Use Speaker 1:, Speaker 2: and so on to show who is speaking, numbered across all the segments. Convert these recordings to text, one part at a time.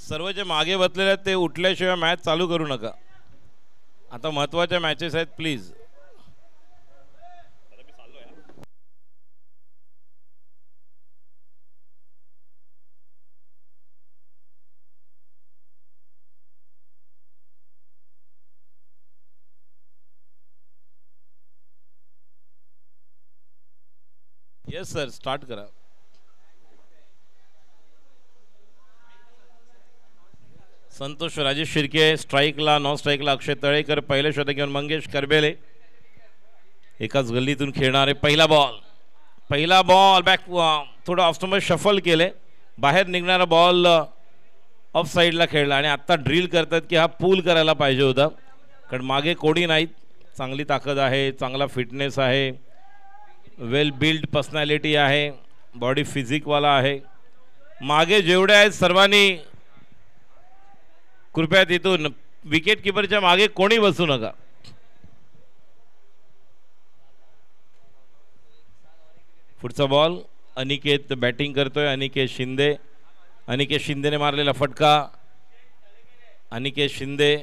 Speaker 1: सर्व जे मागे बसलेले आहेत ते उठल्याशिवाय मॅच चालू करू नका. आता महत्त्वाच्या मॅचेस आहेत प्लीज. येस सर, स्टार्ट करा. संतोष राजेश शिर्के स्ट्राईकला, नॉन स्ट्राईकला अक्षय तळेकर, पहिले षटक मंगेश करबेले. एकाच गल्लीतून खेळणारे. पहिला बॉल बॅक थोडं ऑफस्टंपमध्ये शफल केले. बाहेर निघणारा बॉल ऑफ साईडला खेळला आणि आत्ता ड्रिल करतात की हा पूल करायला पाहिजे होता, कारण मागे कोणी नाहीत. चांगली ताकद आहे, चांगला फिटनेस आहे, वेल बिल्ड पर्सनॅलिटी आहे, बॉडी फिजिकवाला आहे. मागे जेवढे आहेत सर्वांनी कृपया तिथून विकेट किपरच्या मागे कोणी बसू नका. पुढचा बॉल अनिकेत बॅटिंग करतोय. अनिकेत शिंदेने मारलेला फटका. अनिकेत शिंदे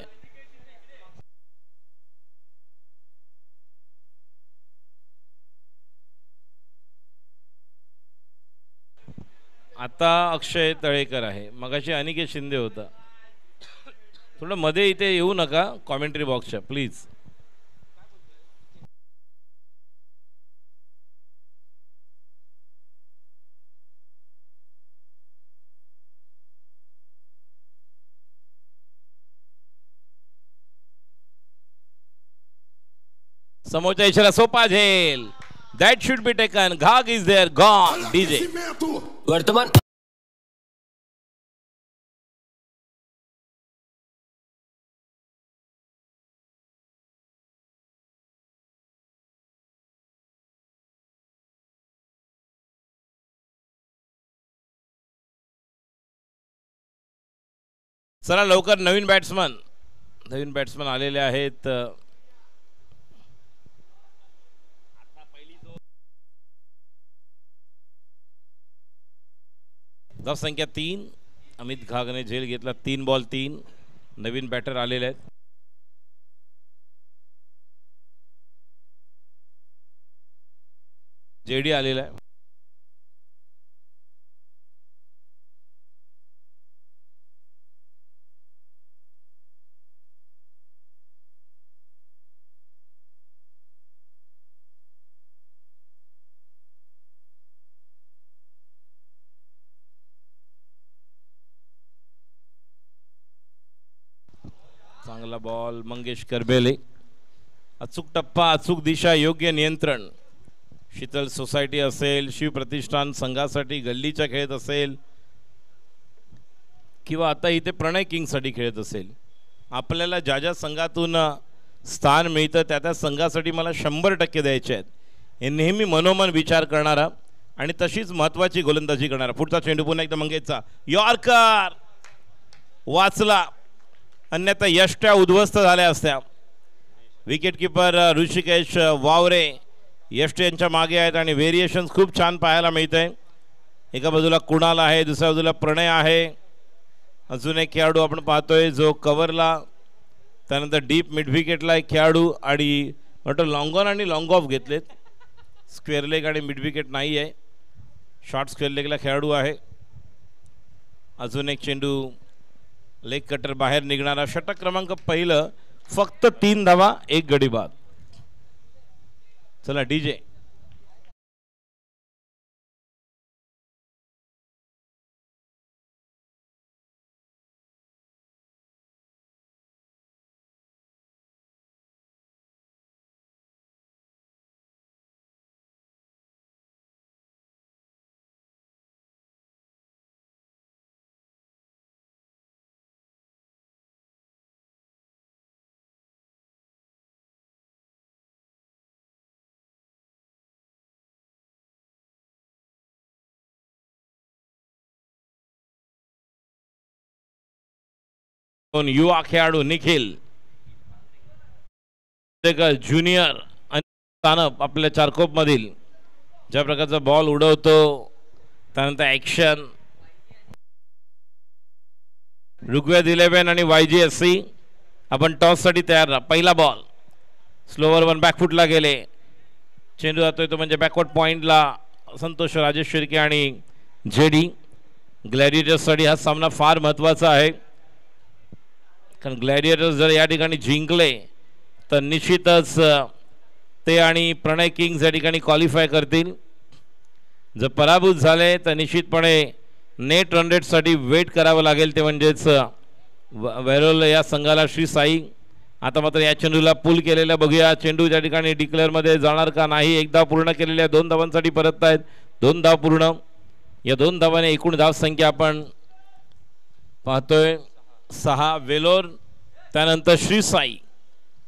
Speaker 1: आता अक्षय तळेकर आहे, मगाशी अनिकेत शिंदे होता. थोडं मध्ये इथे येऊ नका कॉमेंट्री बॉक्सच्या प्लीज. समोरचा इशारा सोपा झेल. That should be taken. घाग इज देअर गॉन. डीजे
Speaker 2: वर्तमान
Speaker 1: चला लवकर नवीन बॅट्समन आलेले आहेत. धाव संख्या 3. अमित घागने झेल घेतला. 3 बॉल 3. नवीन बॅटर आलेले आहेत. जेडी आलेला आहे. चांगला बॉल मंगेश करबेले. अचूक टप्पा, अचूक दिशा, योग्य नियंत्रण. शीतल सोसायटी असेल, शिव प्रतिष्ठान संघासाठी गल्लीच्या खेळत असेल, किंवा आता इथे प्रणय किंगसाठी खेळत असेल, आपल्याला ज्या ज्या संघातून स्थान मिळतं त्या संघासाठी मला 100% द्यायचे आहेत हे नेहमी मनोमन विचार करणारा आणि तशीच महत्त्वाची गोलंदाजी करणारा. पुढचा चेंडू पुन्हा एकदा मंगेशचा. यॉर्कर वाचला, अन्यथा यष्ट्या उद्ध्वस्त झाल्या असत्या. विकेट किपर ऋषिकेश वावरे यष्ट यांच्या मागे आहेत आणि व्हेरिएशन्स खूप छान पाहायला मिळते. एका बाजूला कुणाल आहे, दुसऱ्या बाजूला प्रणय आहे. अजून एक खेळाडू आपण पाहतोय जो कव्हरला, त्यानंतर डीप मिड विकेटला एक खेळाडू आणि म्हटलं लॉंग ऑन आणि लॉंग ऑफ घेतलेत. स्क्वेअर लेग आणि मिड विकेट नाही आहे, शॉर्ट स्क्वेअर लेगला खेळाडू आहे. अजून एक चेंडू लेग कटर बाहेर निघणारा. षटक क्रमांक पहिलं, फक्त 3 धावा 1 गडी बाद. चला डीजे. युवा खेळाडू निखिल ज्युनियर स्थानप आपल्या चारकोप मधील ज्या प्रकारचा बॉल उडवतो, त्यानंतर ॲक्शन, ऋग्वेद 11 आणि YGSC आपण टॉससाठी तयार. पहिला बॉल स्लोवर वन बॅकफुटला गेले. चेंडू जातोय तो म्हणजे बॅकवर्ड पॉइंटला. संतोष राजेश शिर्के आणि JD. ग्लॅडिएटर्ससाठी हा सामना फार महत्त्वाचा आहे, कारण ग्लॅडिएटर्स जर या ठिकाणी जिंकले तर निश्चितच ते आणि प्रणय किंग्स या ठिकाणी क्वालिफाय करतील. जर पराभूत झाले तर निश्चितपणे नेट रन रेटसाठी वेट करावं लागेल, ते म्हणजेच वेरोल या संघाला श्री साई. आता मात्र या चेंडूला पुल केलेला बघूया. चेंडू त्या ठिकाणी डिक्लेअरमध्ये जाणार का नाही. एक धाव पूर्ण केलेल्या 2 धावांसाठी परत आहेत. 2 धाव पूर्ण. या 2 धावाने एकूण धावसंख्या आपण पाहतोय 6. वेलोर त्यानंतर श्री साई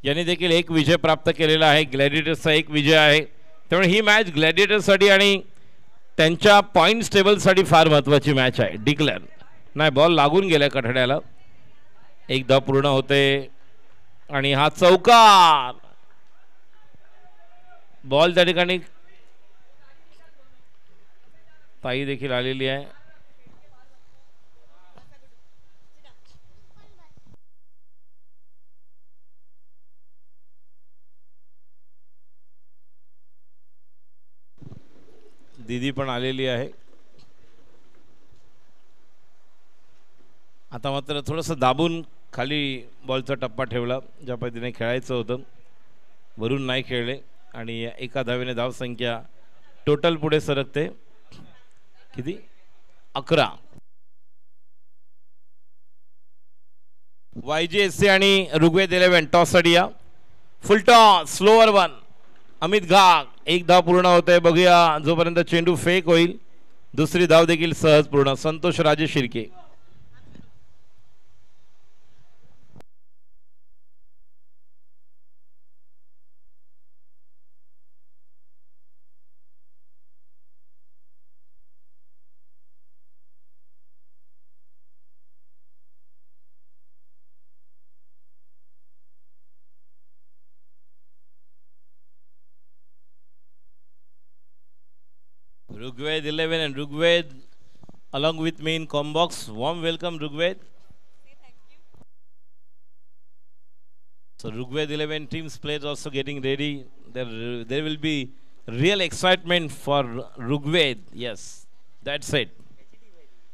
Speaker 1: यांनी देखील 1 विजय प्राप्त केलेला आहे. ग्लॅडिएटर्सचा 1 विजय आहे. त्यामुळे ही मॅच ग्लॅडिएटर्ससाठी आणि त्यांच्या पॉईंट्स टेबलसाठी फार महत्त्वाची मॅच आहे. डिक्लेअर नाही, बॉल लागून गेला कठड्याला. 1 धाव पूर्ण होते आणि हा चौकार. बॉल त्या ठिकाणी ताई देखील आलेली आहे. दीदी पण आलेली आहे. आता मात्र थोडंसं दाबून खाली बॉलचा टप्पा ठेवला, ज्या पद्धतीने खेळायचं होतं. वरून नाही खेळले आणि एका धावेने धावसंख्या टोटल पुढे सरकते. किती? 11. YGSC आणि ऋग्वेद 11 टॉससाठी या. फुल toss slower one. Amit Ghag 1 धाव पूर्ण होते. बघूया जोपर्यंत चेंडू फेक होईल. दुसरी धाव देखील सहज पूर्ण. Santosh Rajesh Shirke. Rugved 11 and Rugved along with me in Combox. Warm welcome, Rugved. So Rugved 11 teams players also getting ready. There will be real excitement for Rugved. Yes, that's it.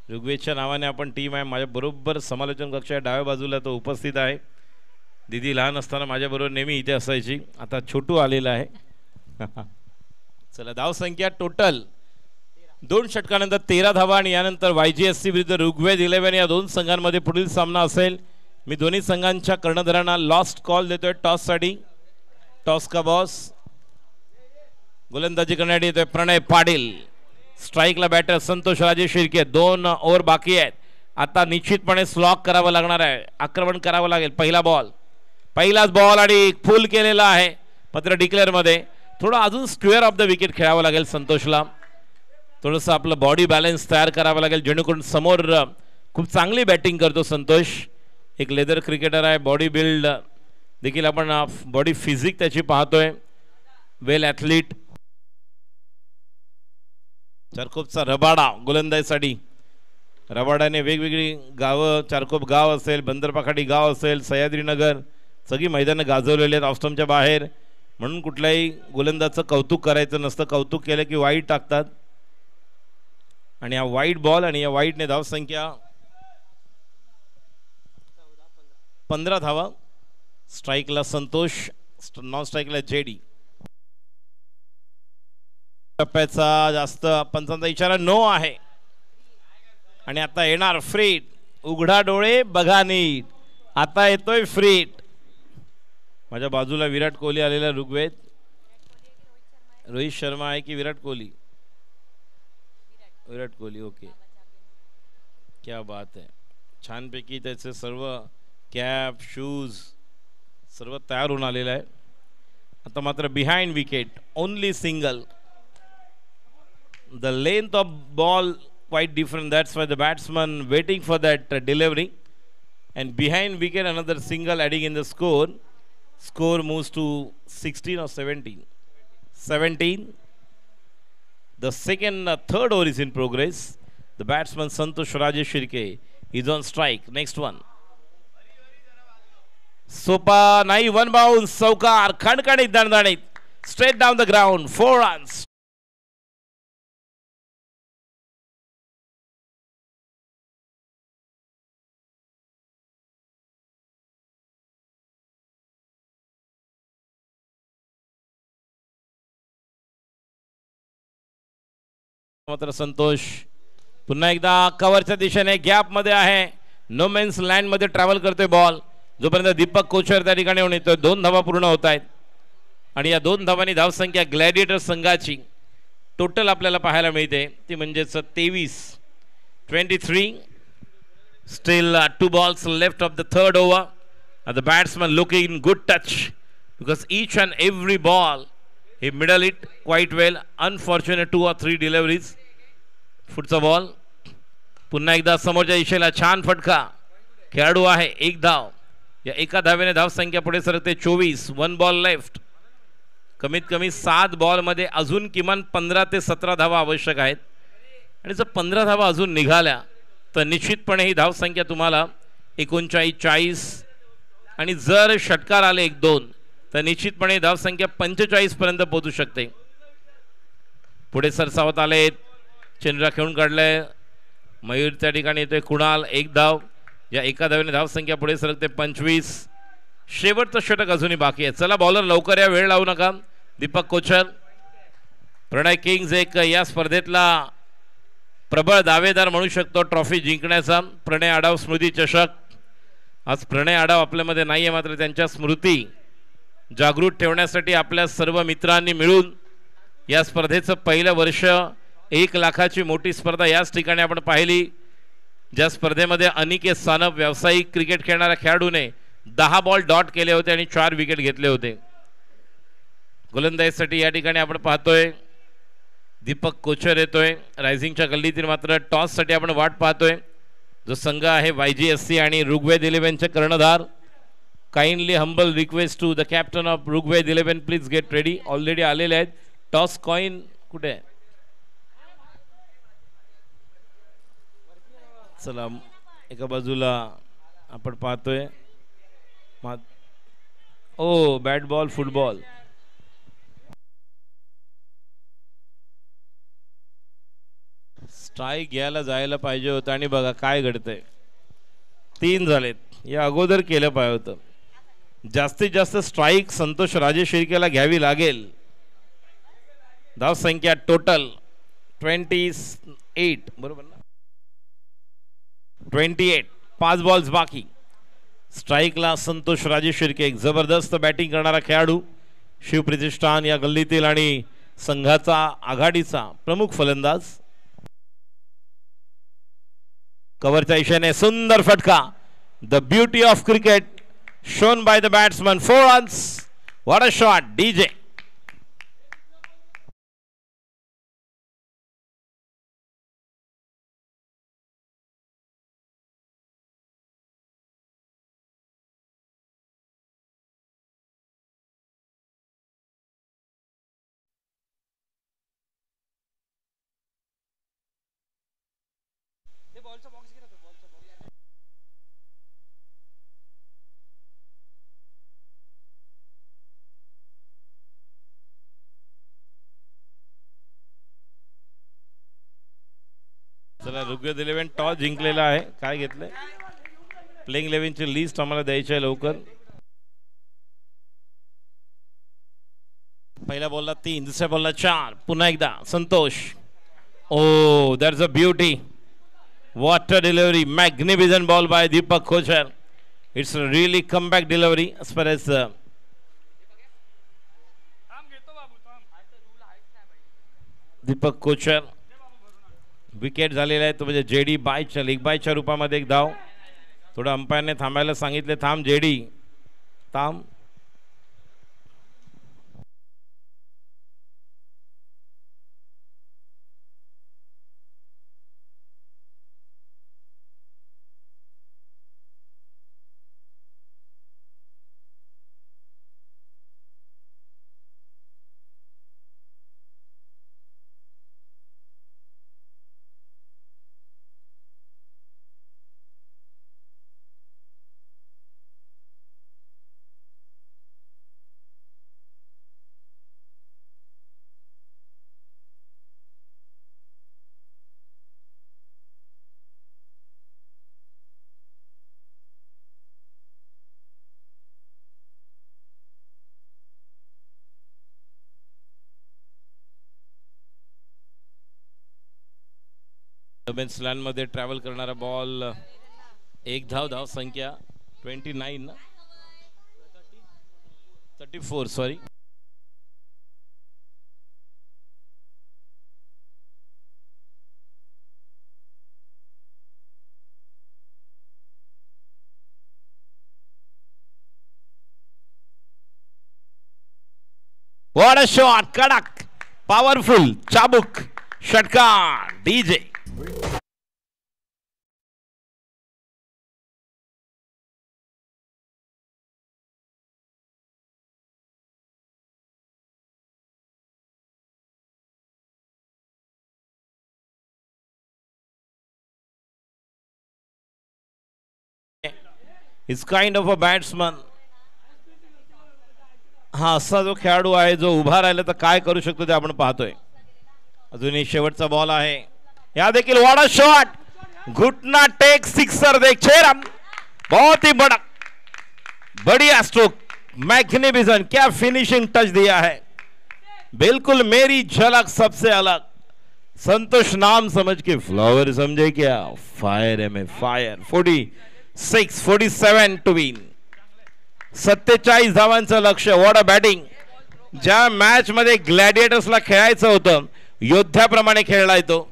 Speaker 1: ऋग्वेदच्या नावाने आपण टीम आहे. माझ्या बरोबर समालोचन कक्षाच्या डाव्या बाजूला तो उपस्थित आहे. दीदी लहान असताना माझ्या बरोबर नेहमी इथे असायची. आता छोटू आलेला आहे. चला, धावसंख्या टोटल 2 षटकानंतर 13 धावा आणि यानंतर YGSC विरुद्ध ऋग्वेद 11 या 2 संघांमध्ये पुढील सामना असेल. मी दोन्ही संघांच्या कर्णधारांना लास्ट कॉल देतोय टॉससाठी. टॉस का बॉस. गोलंदाजी करण्यासाठी येतोय प्रणय पाटील. स्ट्राईकला बॅटर संतोष राजे शिर्के. 2 ओव्हर बाकी आहेत. आता निश्चितपणे स्लॉक करावं लागणार आहे. आक्रमण करावं लागेल. पहिलाच बॉल आणि फुल केलेला आहे. मात्र डिक्लेअरमध्ये थोडं अजून स्क्वेअर ऑफ द विकेट खेळावं लागेल संतोषला. थोडंसं आपलं बॉडी बॅलन्स तयार करावं लागेल, जेणेकरून समोर खूप चांगली बॅटिंग करतो संतोष. एक लेदर क्रिकेटर आहे. बॉडी बिल्ड देखील आपण बॉडी फिजिक त्याची पाहतोय. वेल ॲथलीट. चारकोपचा रबाडा गोलंदाजीसाठी. रबाडाने वेगवेगळी गावं, चारकोप गाव असेल, बंदरपाखाडी गाव असेल, सह्याद्रीनगर सगळी मैदानं गाजवलेली आहेत ऑफस्टंपच्या बाहेर. म्हणून कुठल्याही गोलंदाजचं कौतुक करायचं नसतं. कौतुक केलं की वाईट टाकतात. आणि हा वाईट बॉल आणि या वाईटने धावसंख्या 15 धावा. स्ट्राईकला संतोष, नॉन स्ट्राईकला JD. टप्प्याचा जास्त पंचांचा इशारा नो आहे. आणि आता येणार फ्रीट. उघडा डोळे बघा नीट. आता येतोय फ्रीट. माझ्या बाजूला विराट कोहली आलेला. ऋग्वेद. रोहित शर्मा आहे की विराट कोहली? विराट कोहली. ओके, क्या बात आहे. छानपैकी त्याचे सर्व कॅप शूज सर्व तयार होऊन आलेलं आहे. आता मात्र behind wicket only single. The length of ball quite different. That's why the batsman waiting for that delivery. And behind wicket another single adding in the score. Score moves to 16 or 17. 17. The third over is in progress. The batsman Santosh Rajesh Shirke is on strike. Next one. सोपा नाही. One bounce चौकार खणखणीत दणदणीत straight down the ground 4 runs. मात्र संतोष पुन्हा एकदा कव्हरच्या दिशेने gap मध्ये आहे. नो मेन्स लँड मध्ये ट्रॅव्हल करतोय बॉल. जोपर्यंत दीपक कोचर त्या ठिकाणी येऊन येतोय. 2 धावा पूर्ण होत आहेत आणि या 2 धावांनी धावसंख्या ग्लॅडिएटर संघाची टोटल आपल्याला पाहायला मिळते ती म्हणजेच 23. Steel 2 balls left of the third over and the batsman looking in good touch because each and every ball he middle it quite well. Unfortunate 2 or 3 deliveries. पुढचा बॉल पुन्हा एकदा समोरच्या दिशेला छान फटका. खेळाडू आहे. 1 धाव. या एका धावेने धावसंख्या पुढे सरकते 24. 1 ball लेफ्ट. कमीत कमी 7 बॉलमध्ये अजून किमान 15 ते 17 धावा आवश्यक आहेत आणि जर 15 धावा अजून निघाल्या तर निश्चितपणे ही धावसंख्या तुम्हाला 39, 40 आणि जर षटकार आले 1-2 तर निश्चितपणे धावसंख्या 45 पर्यंत पोहोचू शकते. पुढे सरसावत आले. चेंडूला खेळून काढलंय. मयूर त्या ठिकाणी येतोय. कुणाल 1 धाव. या एका धावेने धावसंख्या पुढे सरकते 25. शेवटचं षटक अजूनही बाकी आहे. चला बॉलर लवकर या. वेळ लावू नका. दीपक कोचर. प्रणय किंग्ज एक या स्पर्धेतला प्रबळ दावेदार म्हणू शकतो ट्रॉफी जिंकण्याचा. प्रणय आडाव स्मृती चषक. आज प्रणय आडाव आपल्यामध्ये नाही आहे मात्र त्यांच्या स्मृती जागृत ठेवण्यासाठी आपल्या सर्व मित्रांनी मिळून या स्पर्धेचं पहिलं वर्ष 1 लाखाची मोठी स्पर्धा याच ठिकाणी आपण पाहिली. ज्या स्पर्धेमध्ये अनिकेत सानप व्यावसायिक क्रिकेट खेळणाऱ्या खेळाडूने 10 बॉल डॉट केले होते आणि 4 विकेट घेतले होते. गोलंदाजीसाठी या ठिकाणी आपण पाहतोय दीपक कोचर येतोय. रायझिंगच्या गल्लीतील मात्र टॉससाठी आपण वाट पाहतोय. जो संघ आहे YGSC आणि ऋग्वेद 11चे कर्णधार. Kindly humble request to the captain of Rigveda 11 please get ready. Already आलेले आहेत. टॉस कॉइन कुठे आहे? चला एका बाजूला आपण पाहतोय. ओ बॅट बॉल फुटबॉल. स्ट्राईक घ्यायला जायला पाहिजे होतं आणि बघा काय घडतंय. 3 झालेत. या अगोदर केलं पाहिजे होतं. जास्तीत जास्त स्ट्राईक संतोष राजे शिर्केला घ्यावी लागेल. धावसंख्या टोटल 28 बरोबर ना. 28. 5 बॉल्स बाकी. स्ट्राईकला संतोष राजे शिर्के एक जबरदस्त बॅटिंग करणारा खेळाडू. शिवप्रतिष्ठान या गल्लीतील आणि संघाचा आघाडीचा प्रमुख फलंदाज. कव्हरच्या इशाने सुंदर फटका. The beauty of cricket shown by the batsman. 4 runs. What a shot DJ. चला ऋग्वेद 11 टॉस जिंकलेला आहे. काय घेतलंय? प्लेइंग 11ची लिस्ट आम्हाला द्यायची आहे लवकर. पहिल्या बॉलला 3, दुसऱ्या बॉलला 4. पुन्हा एकदा Santosh. Oh that's a beauty. What a delivery. Magnificent ball by Deepak Kochar. It's really comeback delivery as far as Deepak Kochar. Wicket झालेला आहे तो म्हणजे JD बायच्या लेग बायच्या रूपामध्ये 1 धाव. थोडं अंपायरने थांबायला सांगितले. थांब JD थांब. बेन्सलँड मध्ये ट्रॅव्हल करणारा बॉल, एक धाव, धाव संख्या 29 ना, 34 sorry. What a shot! Kadak! Powerful! Chabuk! षटकार! DJ! He's kind of a batsman. हा असा जो खेळाडू आहे जो उभा राहिला तर काय करू शकतो ते आपण पाहतोय. अजूनही शेवटचा बॉल आहे. या देखील वॉट अ शॉट. घुटना टेक सिक्सर देख छेरम. बहुत ही बढ़िया स्ट्रोक. मैग्निफिसेंट. क्या फिनिशिंग टच दिया है. बिल्कुल मेरी झलक सबसे अलग. संतोष नाम समझ के फ्लावर समझे क्या. फायर है में फायर. 47 to win. 47 धावांचं लक्ष्य. What a batting. ज्या मॅच मध्ये ग्लॅडिएटर्सला खेळायचं होतं योद्ध्याप्रमाणे खेळलाय तो.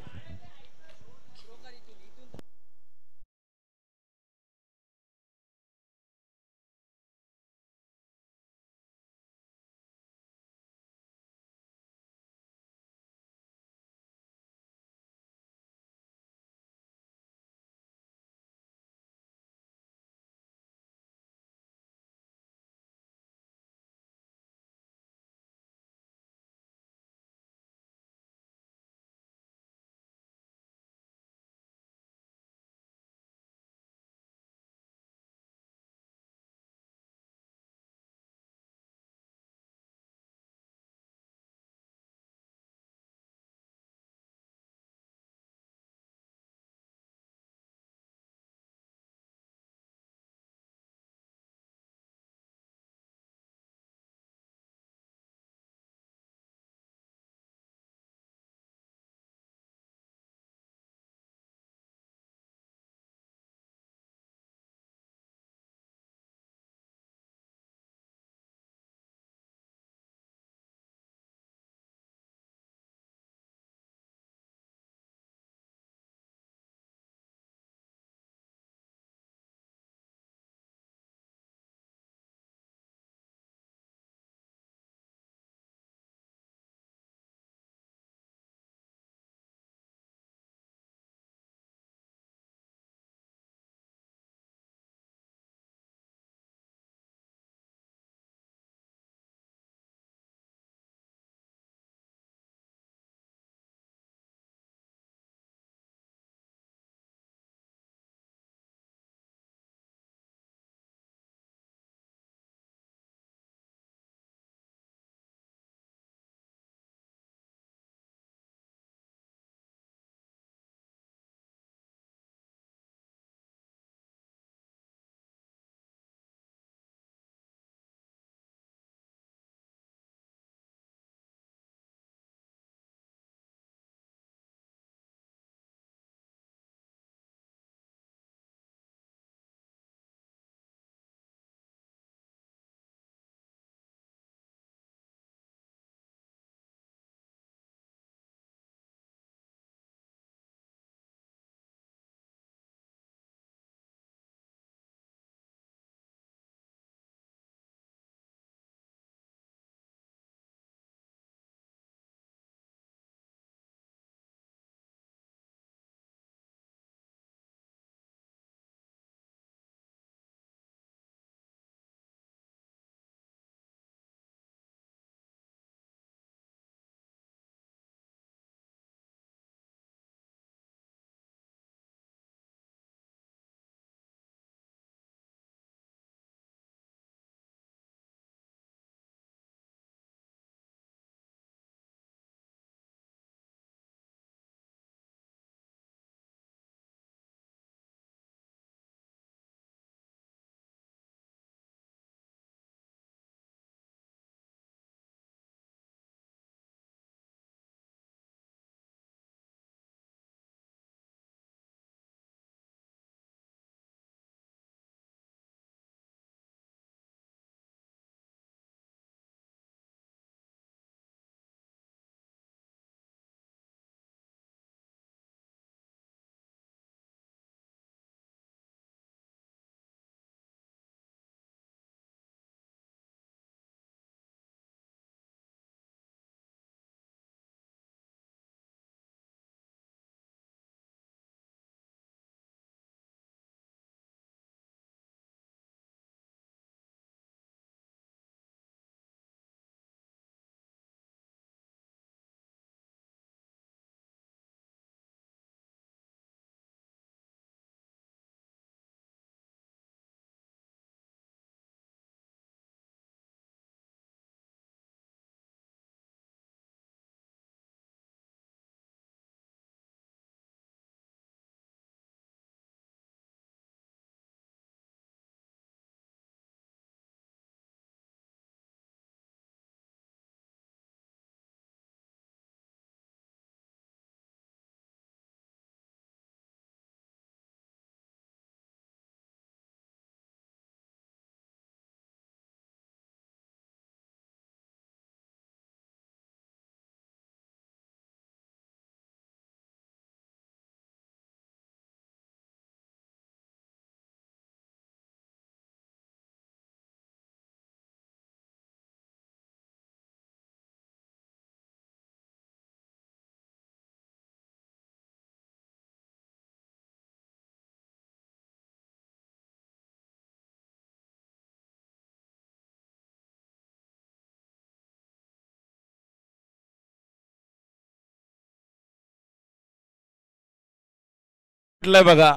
Speaker 1: कुठलं बघा,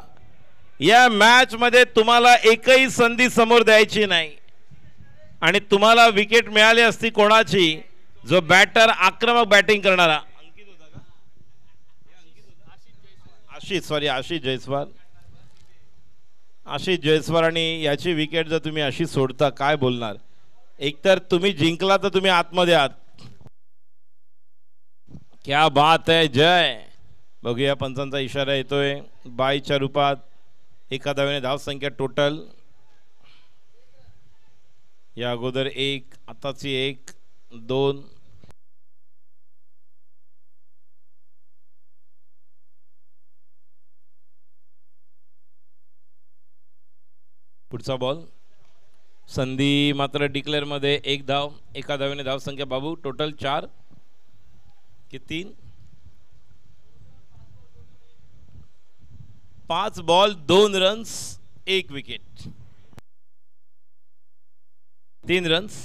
Speaker 1: या मॅच मध्ये तुम्हाला एकही संधी समोर द्यायची नाही आणि तुम्हाला विकेट मिळाली असती कोणाची, जो बॅटर आक्रमक बॅटिंग करणारा आशिष जयस्वाल आणि याची विकेट जर तुम्ही अशी सोडता काय बोलणार. एकतर तुम्ही जिंकला तर तुम्ही आतमध्ये आहात. क्या बात है जय. बघूया पंचांचा इशारा येतोय बाईच्या रूपात. एका धावेने धाव संख्या टोटल या अगोदर 1, आताची 1, 2. पुढचा बॉल. संधी मात्र डिक्लेअर मध्ये 1 धाव. एका धावेने धाव संख्या बाबू टोटल 4 की 3. 5 बॉल 2 रन्स 1 विकेट. 3 रन्स.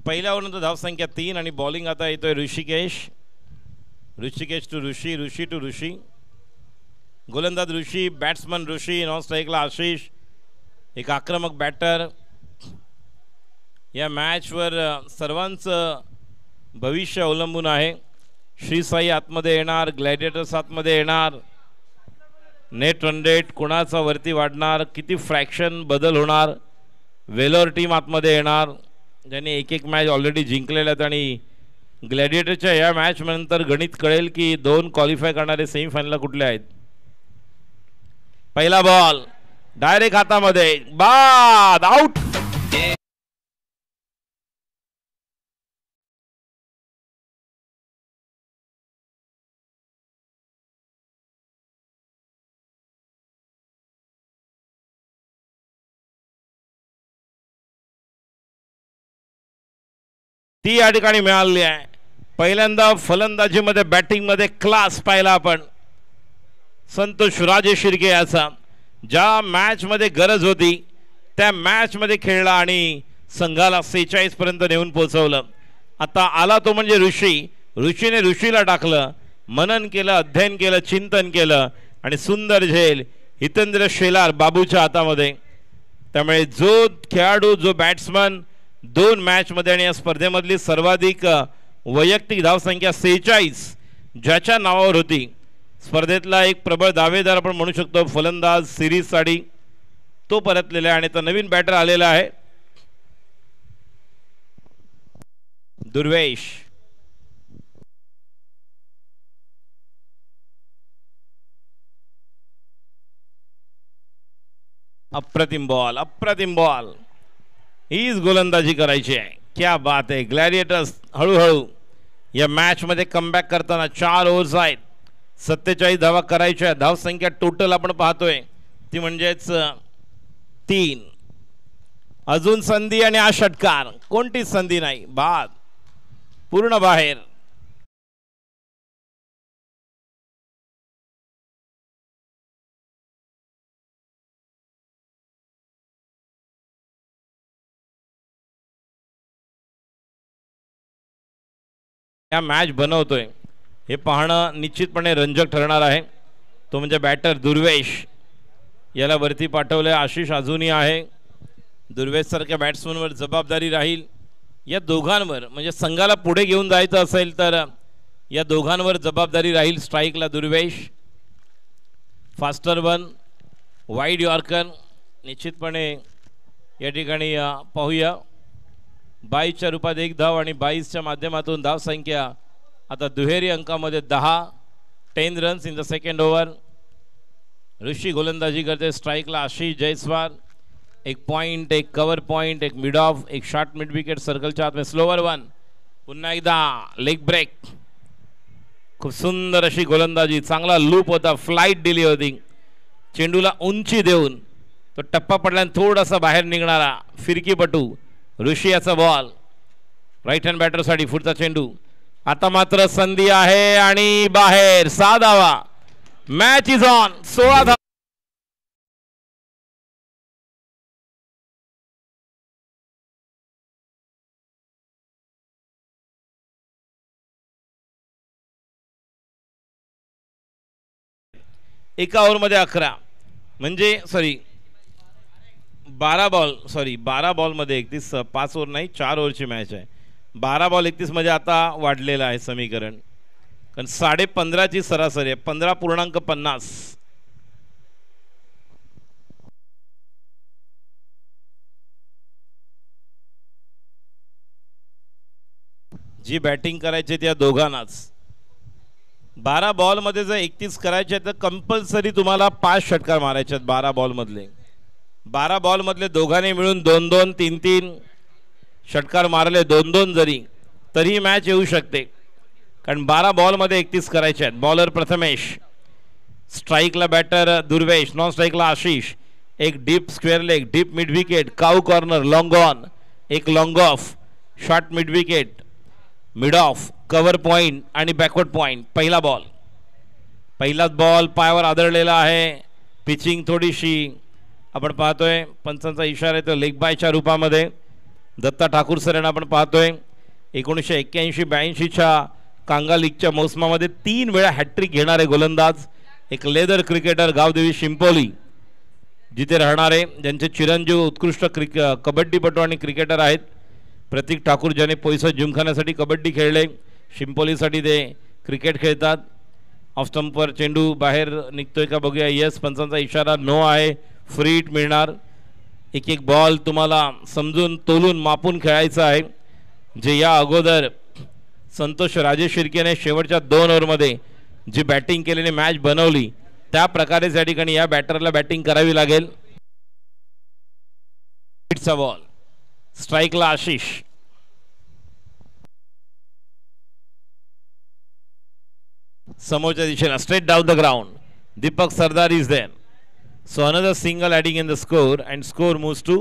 Speaker 1: पहिल्या ओव्हरनंतर धाव संख्या 3 आणि बॉलिंग आता येतोय ऋषिकेश टू ऋषी, ऋषी टू ऋषी. गोलंदाज ऋषी, बॅट्समन ऋषी, नॉन स्ट्राईकला आशिष. एक आक्रमक बॅटर. या मॅचवर सर्वांचं भविष्य अवलंबून आहे. श्रीसाई आतमध्ये येणार, ग्लॅडिएटर्स आतमध्ये येणार. नेट रन रेट कोणाचा वरती वाढणार, किती फ्रॅक्शन बदल होणार. वेलोर टीम आतमध्ये येणार ज्यांनी 1-1 मॅच ऑलरेडी जिंकलेल्या आहेत आणि ग्लॅडिएटरच्या या मॅच नंतर गणित कळेल की 2 क्वालिफाय करणारे सेमीफायनलला कुठले आहेत. पहिला बॉल डायरेक्ट हातामध्ये, बाद, आउट. ती या ठिकाणी मिळाली आहे. पहिल्यांदा फलंदाजीमध्ये बॅटिंगमध्ये क्लास पाहिला आपण संतोष राजे शिर्के याचा. ज्या मॅचमध्ये गरज होती त्या मॅचमध्ये खेळला आणि संघाला 46 पर्यंत नेऊन पोहोचवलं. आता आला तो म्हणजे ऋषीने ऋषीला टाकलं. मनन केलं, अध्ययन केलं, चिंतन केलं आणि सुंदर झेल हितेंद्र शेलार बाबूच्या हातामध्ये. त्यामुळे जो खेळाडू, जो बॅट्समन 2 मॅचमध्ये आणि या स्पर्धेमधली सर्वाधिक वैयक्तिक धावसंख्या 46 ज्याच्या नावावर होती, स्पर्धेतला एक प्रबळ दावेदार आपण म्हणू शकतो फलंदाज सिरीजसाठी, तो परतलेला आहे आणि आता नवीन बॅटर आलेला आहे दुर्वेश. अप्रतिम बॉल. हीच गोलंदाजी करायची आहे. क्या बात आहे. ग्लॅडिएटर्स हळूहळू या मॅचमध्ये कमबॅक करताना 4 ओव्हर्स आहेत, 47 धावा करायच्या. धावसंख्या टोटल आपण पाहतोय ती म्हणजेच 3. अजून संधी आणि हा षटकार, कोणतीच संधी नाही, बाद, पूर्ण बाहेर. या मॅच बनवतोय हे पाहणं निश्चितपणे रंजक ठरणार आहे. तो म्हणजे बॅटर दुर्वेश. याला वरती पाठवलंय. आशिष अजूनही आहे. दुर्वेश सारख्या बॅट्समनवर जबाबदारी राहील. या दोघांवर म्हणजे संघाला पुढे घेऊन जायचं असेल तर या दोघांवर जबाबदारी राहील. स्ट्राईकला Durvesh, faster one, wide yorker. निश्चितपणे या ठिकाणी पाहूया 22च्या रूपात 1 धाव आणि 22च्या माध्यमातून धाव संख्या आता दुहेरी अंकामध्ये 10 runs in the second over. Rishi गोलंदाजी करते. स्ट्राईकला आशिष जयस्वाल. एक पॉइंट, एक कव्हर पॉइंट, एक मिड ऑफ, एक शॉर्ट मिड विकेट सर्कलच्या आत में स्लोवर वन. पुन्हा एकदा लेग ब्रेक. खूप सुंदर अशी गोलंदाजी. चांगला लूप होता. फ्लाईट दिली होती. चेंडूला उंची देऊन तो टप्पा पडल्याने थोडासा बाहेर निघणारा फिरकीपटू ऋषी याचा बॉल. राईट हँड बॅटरसाठी पुढचा चेंडू. आता मात्र संधी आहे आणि बाहेर. 6 धावा. Match is on. 16 धावा. एका ओव्हरमध्ये 11 म्हणजे 12 बॉलमध्ये 31. 5 ओव्हर नाही, 4 ओव्हरची मॅच आहे. 12 बॉल 31 मध्ये आता वाढलेलं आहे समीकरण. कारण 15.5ची सरासरी आहे. 15.50. जी बॅटिंग करायची त्या दोघांनाच. 12 बॉलमध्ये जर 31 करायचे तर कंपल्सरी तुम्हाला 5 षटकार मारायचे आहेत. 12 बॉलमधले 12 बॉलमधले दोघांनी मिळून 2-2, 3-3 षटकार मारले. 2-2 जरी तरी मॅच येऊ शकते. कारण 12 बॉलमध्ये 31 करायचे आहेत. बॉलर प्रथमेश. स्ट्राईकला बॅटर दुर्वेश. नॉन स्ट्राईकला आशिष. एक deep square leg, deep mid wicket, cow corner, long on, एक long off, short mid wicket, mid off, cover point आणि बॅकवर्ड पॉइंट. पहिला बॉल. पहिलाच बॉल पायावर आदळलेला आहे. पिचिंग थोडीशी आपण पाहतोय. पंचांचा इशारा येतो लेग बायच्या रूपामध्ये. दत्ता ठाकूर सर यांना आपण पाहतोय. 1981-82च्या कांगा लीगच्या मोसमामध्ये 3 वेळा हॅट्रिक घेणारे गोलंदाज. एक लेदर क्रिकेटर गावदेवी शिंपोली जिथे राहणारे, ज्यांचे चिरंजीव उत्कृष्ट कबड्डीपटू आणि क्रिकेटर आहेत. प्रतीक ठाकूर ज्याने पैसा जिमखान्यासाठी कबड्डी खेळले, शिंपोलीसाठी ते क्रिकेट खेळतात. ऑफ स्टंपवर चेंडू बाहेर निघतोय का बघूया. यस, पंचांचा इशारा नो आहे. फ्री हिट मिळणार. एक एक बॉल तुम्हाला समजून तोलून मापून खेळायचं आहे. जे या अगोदर संतोष राजेश शिर्केने शेवटच्या 2 ओव्हरमध्ये जी बॅटिंग केलेली मॅच बनवली त्या प्रकारेच या ठिकाणी या बॅटरला बॅटिंग करावी लागेल. चा बॉल. स्ट्राईकला आशिष. समोरच्या दिशेला straight down the ground. Deepak Sardar is there. So another single adding in the score and score moves to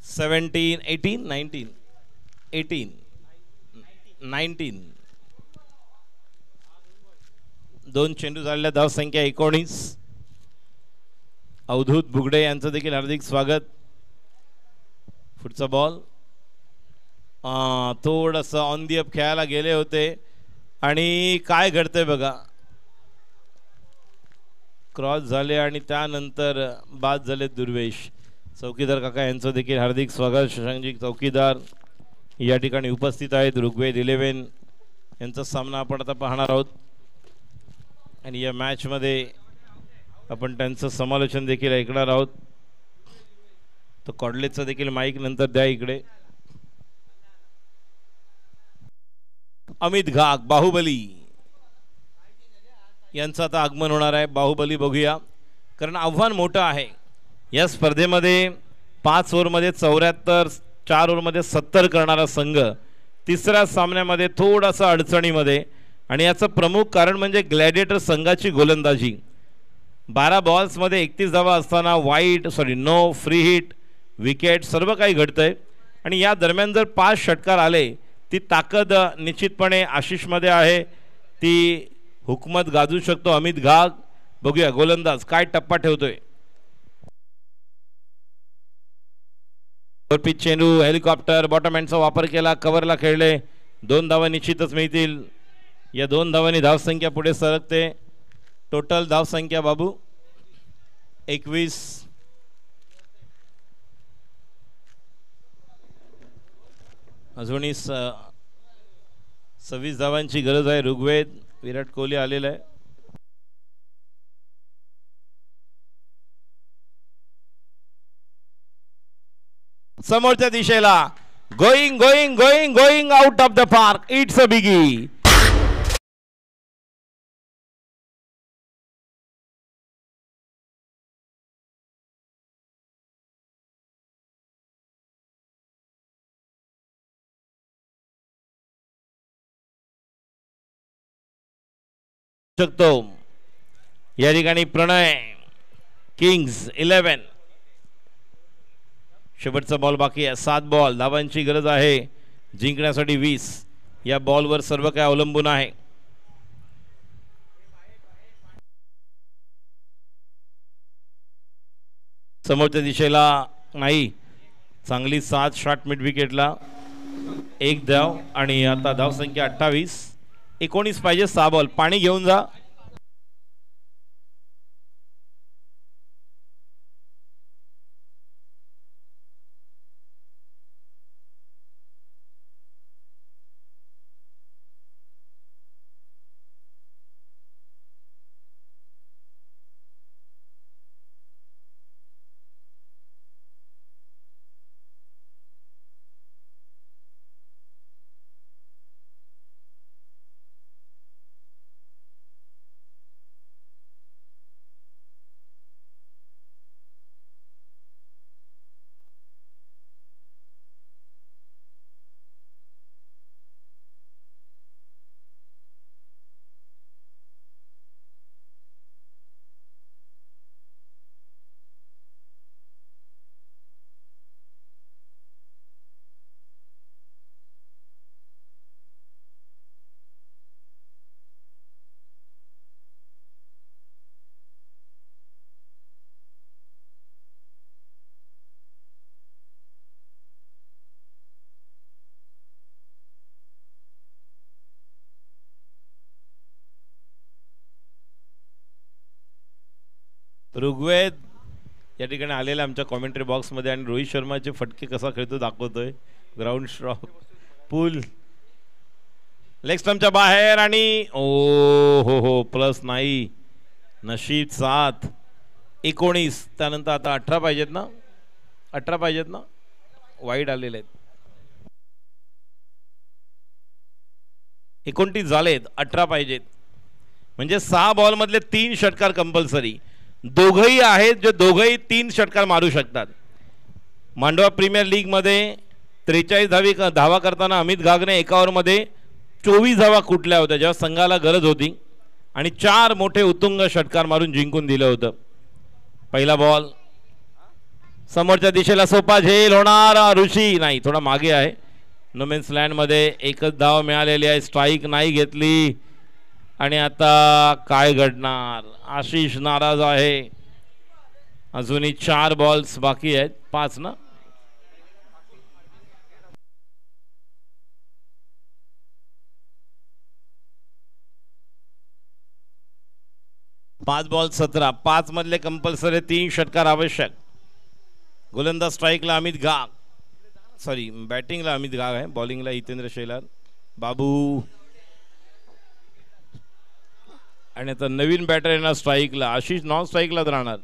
Speaker 1: 17, 18, 19, 18, 19. 2 चेंडू झालेल्या धाव संख्या 19. अवधूत बुगडे यांचं देखील हार्दिक स्वागत. पुढचा बॉल. थोडंसं ऑन दी अप खेळायला गेले होते आणि काय घडतंय बघा. क्रॉस झाले आणि त्यानंतर बाद झाले दुर्वेश. चौकीदार काका यांचं देखील हार्दिक स्वागत. शशांकजी चौकीदार या ठिकाणी उपस्थित आहेत. ऋग्वेद 11 यांचा सामना आपण आता पाहणार आहोत आणि या मॅचमध्ये आपण त्यांचं समालोचन देखील ऐकणार आहोत. तो कॉडलेचा देखील माईक नंतर द्या इकडे. अमित घाग बाहुबली यांचं आता आगमन होणार आहे. बाहुबली बघूया, कारण आव्हान मोठं आहे या स्पर्धेमध्ये. 5 ओव्हरमध्ये 74, 4 ओव्हरमध्ये 70 करणारा संघ तिसऱ्या सामन्यामध्ये थोडासा अडचणीमध्ये. आणि याचं प्रमुख कारण म्हणजे ग्लॅडिएटर संघाची गोलंदाजी. 12 बॉल्समध्ये 31 धावा असताना नो फ्री हिट, विकेट सर्व काही घडतंय. आणि या दरम्यान जर 5 षटकार आले, ती ताकद निश्चितपणे आशिषमध्ये आहे. ती हुकमत गाजू शकतो अमित घाग. बघूया गोलंदाज काय टप्पा ठेवतोय. पिच चेंडू, हेलिकॉप्टर, बॉटम हँडचा वापर केला, कव्हरला खेळले. 2 धावा निश्चितच मिळतील. या 2 धावांनी धावसंख्या पुढे सरकते. टोटल धावसंख्या बाबू 21. अजूनही 26 धावांची गरज आहे. ऋग्वेद, विराट कोहली आलेला आहे. समोरच्या दिशेला going going going going out of the park. It's a biggie. शकतो या ठिकाणी प्रणय किंग्स 11. शेवटचा बॉल बाकी आहे. 7 बॉल, धावांची गरज आहे जिंकण्यासाठी 20. या बॉलवर सर्व काय अवलंबून आहे. समोरच्या दिशेला नाही, चांगली 7 शॉट मिड विकेटला, 1 धाव आणि आता धावसंख्या 28. 19 पाहिजे. 6 बॉल. पाणी घेऊन जा. ऋग्वेद या ठिकाणी आलेला आमच्या कॉमेंट्री बॉक्समध्ये आणि रोहित शर्माचे फटके कसा खेळतो दाखवतोय. ग्राउंड स्ट्रॉक पुल लेग स्टंपच्या बाहेर आणि ओ हो प्लस नाही. नशीब 7. 19. त्यानंतर आता 18 पाहिजेत ना, 18 पाहिजेत ना, वाईड आलेले आहेत. 29 झालेत, 18 पाहिजेत. म्हणजे 6 बॉल मधले 3 षटकार कंपल्सरी. दोघंही आहेत जे दोघंही 3 षटकार मारू शकतात. मांडवा प्रीमियर लीग मध्ये 43 धावा करताना अमित घागने एका ओव्हरमध्ये 24 धावा कुठल्या होत्या जेव्हा संघाला गरज होती आणि 4 मोठे उत्तुंग षटकार मारून जिंकून दिलं होतं. पहिला बॉल समोरच्या दिशेला सोपा झेल होणार. ऋषी नाही, थोडा मागे आहे. नोमेन्स लँड मध्ये एकच धाव मिळालेली आहे. स्ट्राईक नाही घेतली आणि आता काय घडणार. आशिष नाराज आहे. अजूनही 4 बॉल्स बाकी आहेत. 5 ना, पाच बॉल 17. 5 मधले कंपल्सरी 3 षटकार आवश्यक. गोलंदाज स्ट्राईकला अमित घाग, सॉरी बॅटिंगला अमित घाग आहे, बॉलिंगला हितेंद्र शेलार, बाबू आणि आता नवीन बॅटर येणार स्ट्राईकला. आशिष नॉन स्ट्राईकलाच राहणार.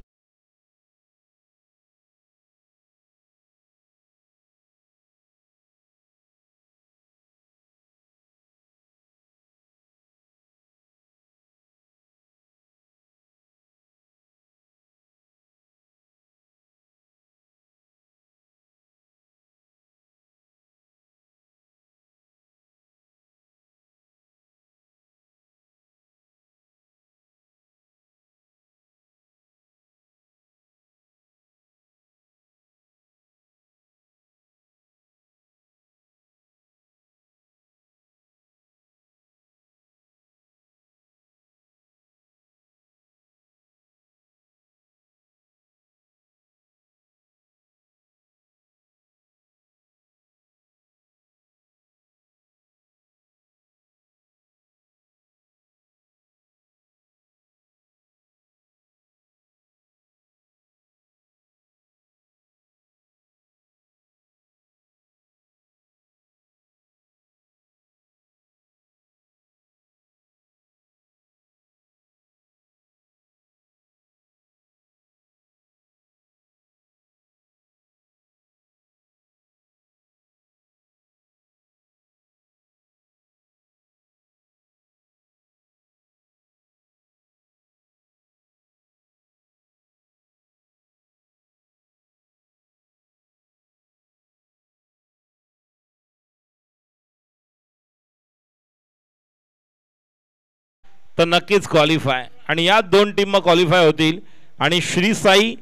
Speaker 1: तर नक्कीच क्वालिफाय, आणि या दोन टीम क्वालिफाय होतील. आणि श्री साई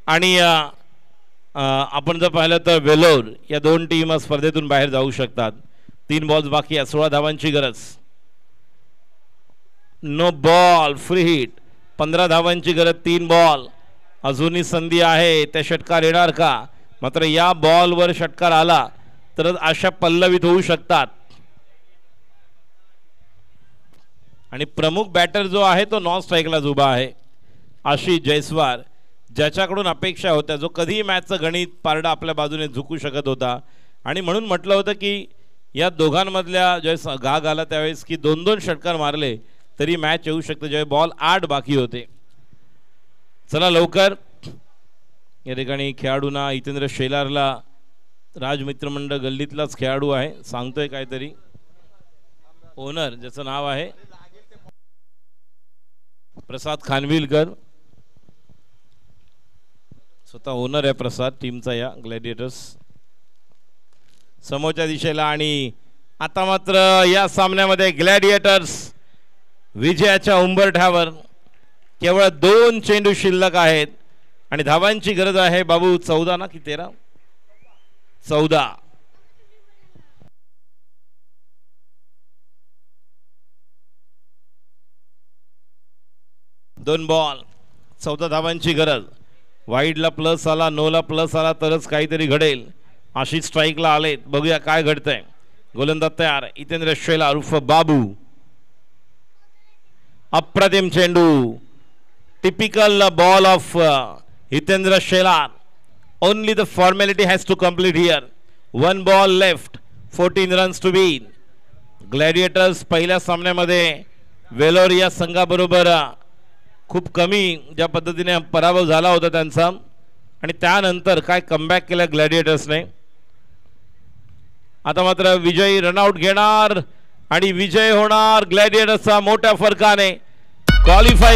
Speaker 1: आणि आपण जर पाहिलं तर वेलोर या दोन टीम स्पर्धेतून बाहेर जाऊ शकतात. 3 बॉल्स बाकी आहे, 16 धावांची गरज. नो बॉल, फ्री हिट, 15 धावांची गरज, 3 बॉल. अजूनही संधी आहे, त्या षटकार येणार का? मात्र या बॉलवर षटकार आला तर आशा पल्लवित होऊ शकतात. आणि प्रमुख बॅटर जो आहे तो नॉन स्ट्राईकला उभा आहे, आशिष जयस्वाल, ज्याच्याकडून अपेक्षा होत्या, जो कधीही मॅचचं गणित पारडा आपल्या बाजूने झुकू शकत होता. आणि म्हणून म्हटलं होतं की या दोघांमधल्या ज्यावेळेस घाग आला त्यावेळेस की 2-2 षटकार मारले तरी मॅच येऊ शकते, ज्यावेळी बॉल 8 बाकी होते. चला लवकर, या ठिकाणी खेळाडूंना हितेंद्र शेलारला, राजमित्रमंडळ गल्लीतलाच खेळाडू आहे, सांगतोय काहीतरी, ओनर ज्याचं नाव आहे प्रसाद खानविलकर, स्वतः ओनर आहे प्रसाद टीमचा या ग्लॅडिएटर्स. समोरच्या दिशेला, आणि आता मात्र या सामन्यामध्ये ग्लॅडिएटर्स विजयाच्या उंबरठ्यावर. केवळ 2 चेंडू शिल्लक आहेत आणि धावांची गरज आहे बाबू. 14 ना की 13? 14. दोन बॉल, 14 धावांची गरज. वाईडला प्लस आला, नोला प्लस आला तरच काहीतरी घडेल. आशिष स्ट्राईकला आलेत, बघूया काय घडतंय. गोलंदाज तयार, हितेंद्र शेलार उर्फ बाबू. अप्रतिम चेंडू, typical ball of Hitendra Shelar. Only the formality has to complete here. 1 ball left, 14 runs to win. Gladiators पहिल्या सामन्यामध्ये वेलोर या संघाबरोबर खूप कमी ज्या पद्धतीने पराभव झाला होता त्यांचा, आणि त्यानंतर काय कमबॅक केलं ग्लॅडिएटर्सने. आता मात्र विजयी रनआउट घेणार आणि विजय होणार ग्लॅडिएटर्सचा मोठ्या फरकाने. क्वालिफाय